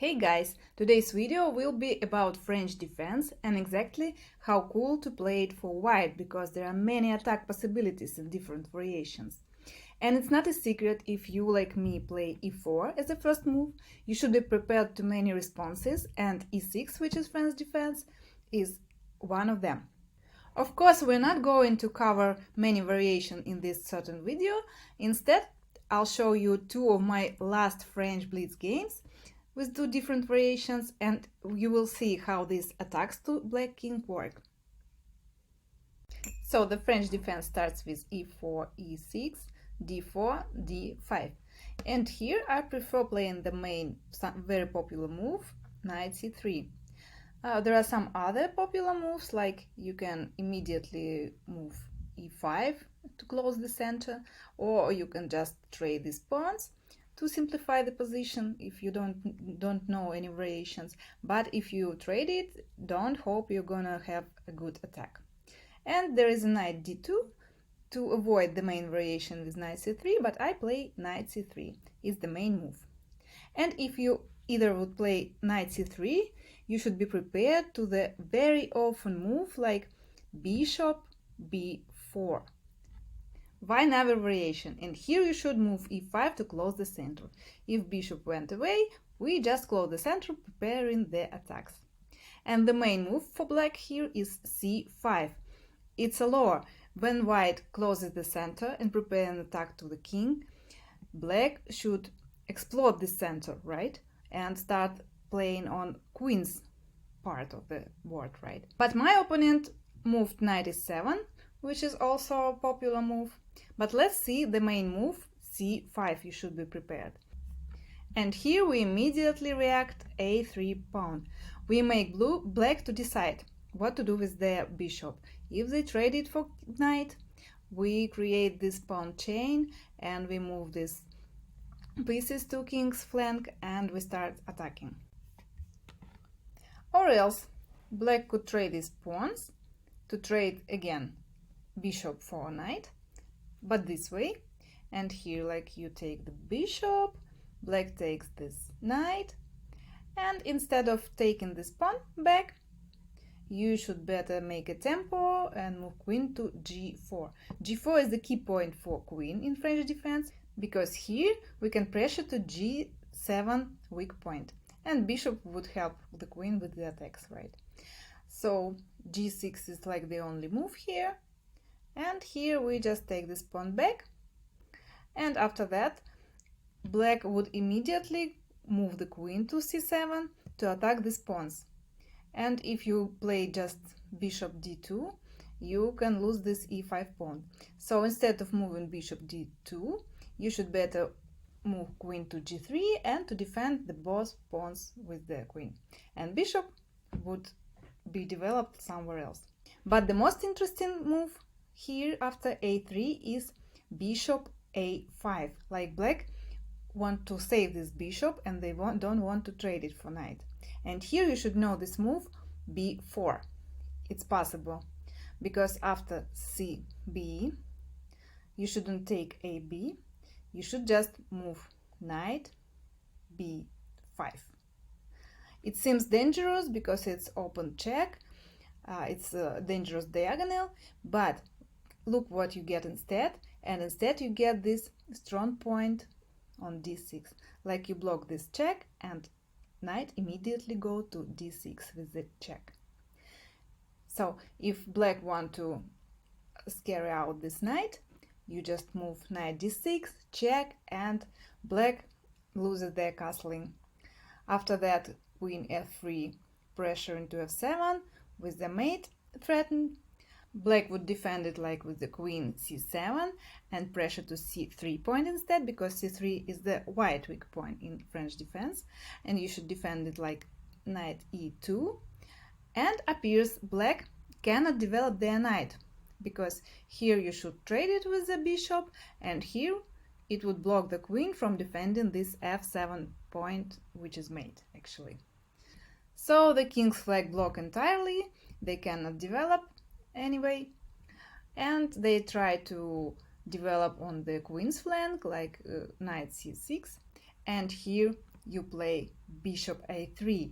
Hey guys, today's video will be about French defense and exactly how cool to play it for white, because there are many attack possibilities in different variations. And it's not a secret, if you, like me, play e4 as the first move, you should be prepared to many responses, and e6, which is French defense, is one of them. Of course, we're not going to cover many variations in this certain video. Instead, I'll show you two of my last French Blitz games with two different variations, and you will see how these attacks to Black King work. So the French defense starts with e4, e6, d4, d5. And here I prefer playing the main, very popular move, knight c3. There are some other popular moves, like you can immediately move e5 to close the center, or you can just trade these pawns to simplify the position if you don't know any variations. But if you trade it, don't hope you're gonna have a good attack. And there is a knight d2 to avoid the main variation with knight c3, but I play knight c3. It's the main move. And if you either would play knight c3, you should be prepared to the very often move like bishop b4. Why another variation? And here you should move e5 to close the center. If bishop went away, we just close the center, preparing the attacks. And the main move for black here is c5. It's a lure. When white closes the center and prepare an attack to the king, black should explode the center, right? And start playing on queen's part of the board, right? But my opponent moved knight e7, which is also a popular move. But let's see the main move, c5. You should be prepared. And here we immediately react a3 pawn. We make black to decide what to do with their bishop. If they trade it for knight, we create this pawn chain and we move these pieces to king's flank and we start attacking. Or else black could trade these pawns to trade again bishop for knight, but this way. And here, like, you take the bishop, black takes this knight, and instead of taking this pawn back, you should better make a tempo and move queen to g4. g4 is the key point for queen in French defense, because here we can pressure to g7 weak point, and bishop would help the queen with the attacks, right? So g6 is like the only move here, and here we just take this pawn back, and after that black would immediately move the queen to c7 to attack these pawns. And if you play just bishop d2, you can lose this e5 pawn. So instead of moving bishop d2, you should better move queen to g3 and to defend the both pawns with the queen. And bishop would be developed somewhere else. But the most interesting move here after a3 is bishop a5. Like, black want to save this bishop and they don't want to trade it for knight. And here you should know this move b4. It's possible because after cb you shouldn't take ab, you should just move knight b5. It seems dangerous because it's open check, it's a dangerous diagonal, but look what you get instead. And instead you get this strong point on d6, like you block this check and knight immediately go to d6 with the check. So if black want to carry out this knight, you just move knight d6, check, and black loses their castling. After that, queen f3, pressure into f7 with the mate threatened. Black would defend it like with the queen c7 and pressure to c3 point instead, because c3 is the white weak point in French defense, and you should defend it like knight e2. And appears black cannot develop their knight, because here you should trade it with the bishop, and here it would block the queen from defending this f7 point, which is mate actually. So the king's flag block entirely, they cannot develop anyway, and they try to develop on the queen's flank like knight c6, and here you play bishop a3.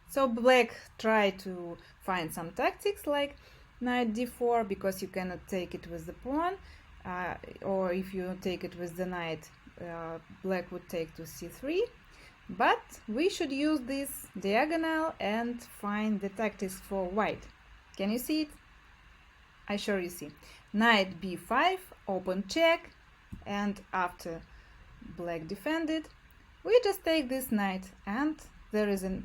So black tried to find some tactics like knight d4, because you cannot take it with the pawn, or if you take it with the knight, black would take to c3. But we should use this diagonal and find the tactics for white. Can you see it? I sure you see. Knight b5, open check, and after black defended, we just take this knight and there is a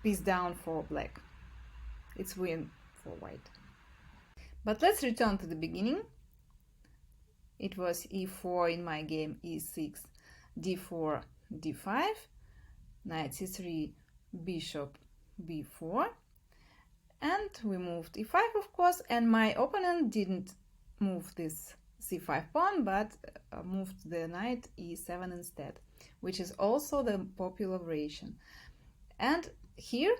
piece down for black. It's win for white. But let's return to the beginning. It was e4 in my game, e6, d4, d5, knight c3, bishop b4, and we moved e5, of course, and my opponent didn't move this c5 pawn, but moved the knight e7 instead, which is also the popular variation. And here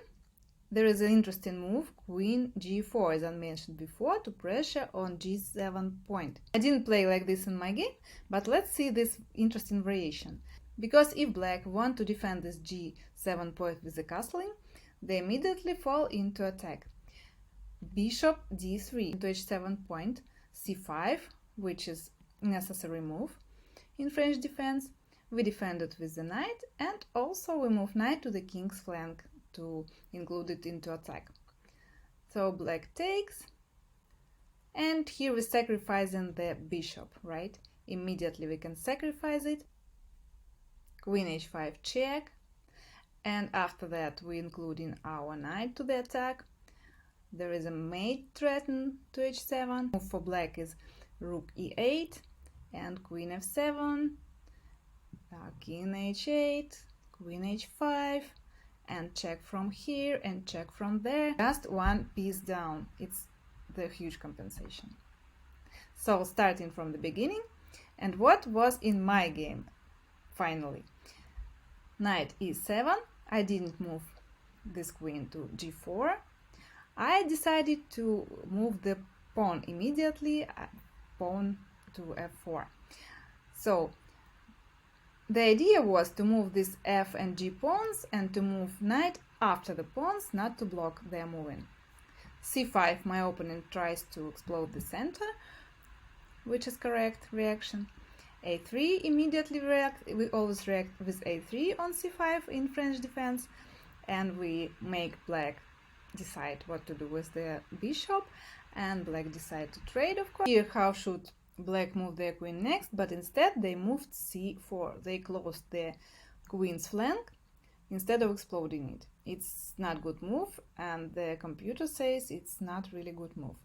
there is an interesting move, queen g4, as I mentioned before, to pressure on g7 point. I didn't play like this in my game, but let's see this interesting variation. Because if black want to defend this g7 point with the castling, they immediately fall into attack. Bishop d3 to h7 point, c5, which is necessary move in French defense. We defend it with the knight, and also we move knight to the king's flank to include it into attack. So black takes, and here we're sacrificing the bishop, right? Immediately we can sacrifice it. Queen h5 check, and after that we include in our knight to the attack. There is a mate threaten to h7. Move for black is rook e8 and queen f7, king h8, queen h5, and check from here and check from there. Just one piece down. It's the huge compensation. So starting from the beginning, and what was in my game finally? Knight e7. I didn't move this queen to g4. I decided to move the pawn immediately, pawn to f4. So the idea was to move these f and g pawns and to move knight after the pawns, not to block their moving. c5, my opponent tries to explode the center, which is correct reaction. a3, immediately react. We always react with a3 on c5 in French defense, and we make black decide what to do with the bishop, and black decide to trade, of course. Here, how should black move their queen next? But instead they moved c4. They closed the queen's flank instead of exploding it. It's not good move, and the computer says it's not really good move,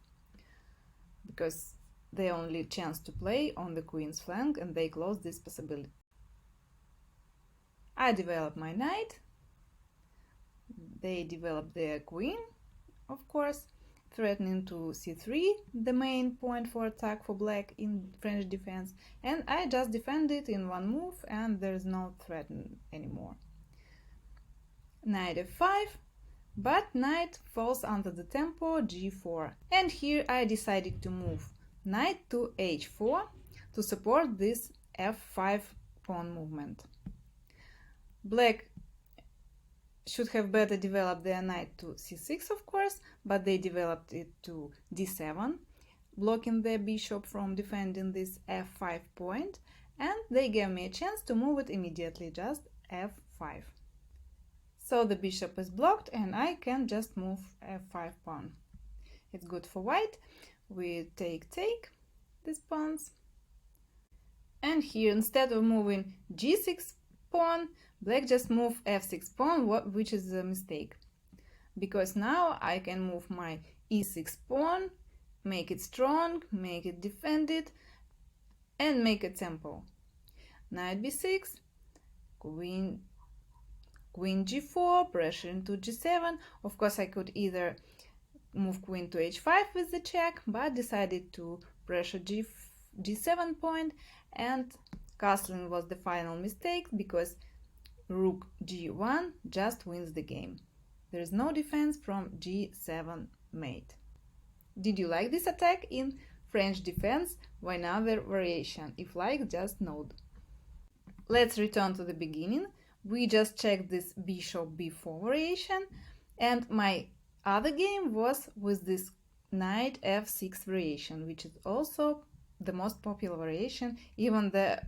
because they only chance to play on the queen's flank and they close this possibility. I develop my knight. They develop their queen, of course, threatening to c3, the main point for attack for black in French defense, and I just defend it in one move and there's no threat anymore. Knight f5, but knight falls under the tempo g4, and here I decided to move knight to h4 to support this f5 pawn movement. Black should have better developed their knight to c6, of course, but they developed it to d7, blocking their bishop from defending this f5 point, and they gave me a chance to move it immediately, just f5. So the bishop is blocked and I can just move f5 pawn. It's good for white. We take these pawns, and here instead of moving g6 pawn, black just move f6 pawn, which is a mistake, because now I can move my e6 pawn, make it strong, make it defended, and make a tempo. Knight b6, queen g4, pressure into g7. Of course, I could either move queen to h5 with the check, but decided to pressure g7 point, and castling was the final mistake, because rook g1 just wins the game. There is no defense from g7 mate. Did you like this attack in French defense? Why another variation? If like, just note. Let's return to the beginning. we just checked this bishop b4 variation, and my other game was with this knight f6 variation, which is also the most popular variation, even the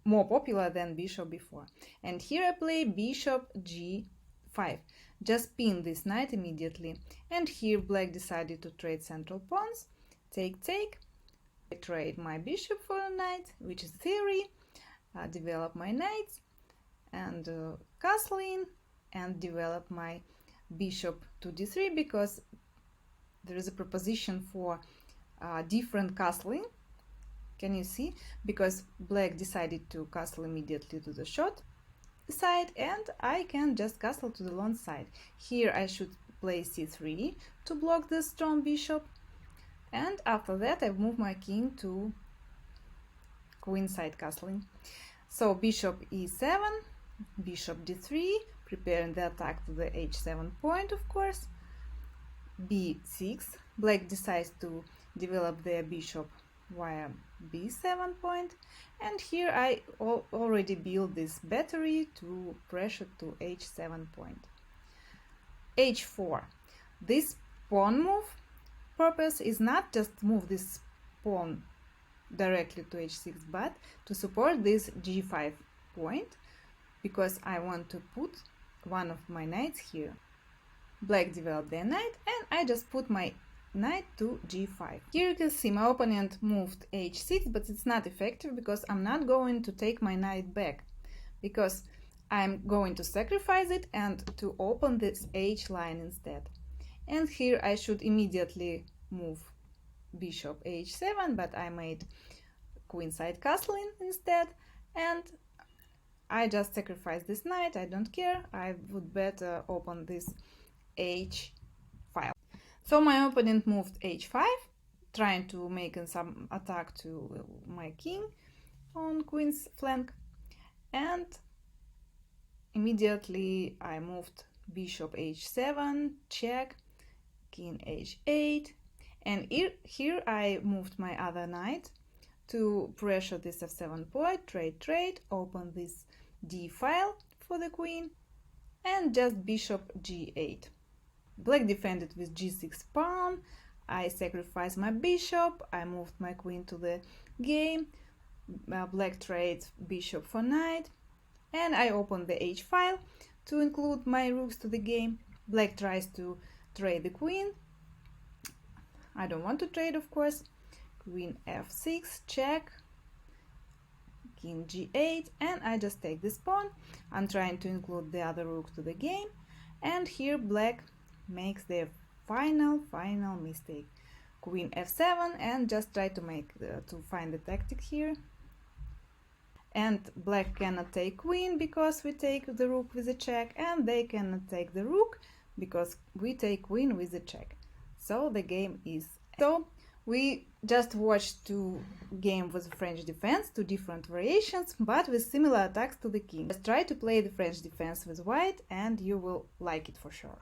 more popular than bishop b4. And here I play bishop g5, just pin this knight immediately. And here black decided to trade central pawns, take. I trade my bishop for a knight, which is theory, develop my knights, and castling, and develop my bishop to d3, because there is a proposition for different castling. Can you see? Because black decided to castle immediately to the short side, and I can just castle to the long side. Here I should play c3 to block the strong bishop, and after that I move my king to queenside castling. So bishop e7, bishop d3, preparing the attack to the h7 point, of course. b6, black decides to develop their bishop via b7 point, and here I already built this battery to pressure to h7 point. h4, this pawn move purpose is not just move this pawn directly to h6, but to support this g5 point, because I want to put one of my knights here. Black developed their knight, and I just put my knight to g5. Here you can see my opponent moved h6, but it's not effective because I'm not going to take my knight back, because I'm going to sacrifice it and to open this h line instead. And here I should immediately move bishop h7, but I made queenside castling instead, and I just sacrifice this knight. I don't care. I would better open this h file. So my opponent moved h5, trying to make some attack to my king on queen's flank, and immediately I moved bishop h7, check, king h8, and here I moved my other knight to pressure this f7 point, trade, open this d file for the queen, and just bishop g8. Black defended with g6 pawn, I sacrificed my bishop, I moved my queen to the game, black trades bishop for knight, and I open the h file to include my rooks to the game. Black tries to trade the queen. I don't want to trade, of course. Queen f6, check, king g8, and I just take this pawn. I'm trying to include the other rook to the game, and here black makes their final mistake. Queen f7, and just try to find the tactic here. And black cannot take queen because we take the rook with a check, and they cannot take the rook because we take queen with a check. So the game is... So we just watched two games with French defense, two different variations, but with similar attacks to the king. Just try to play the French defense with white and you will like it for sure.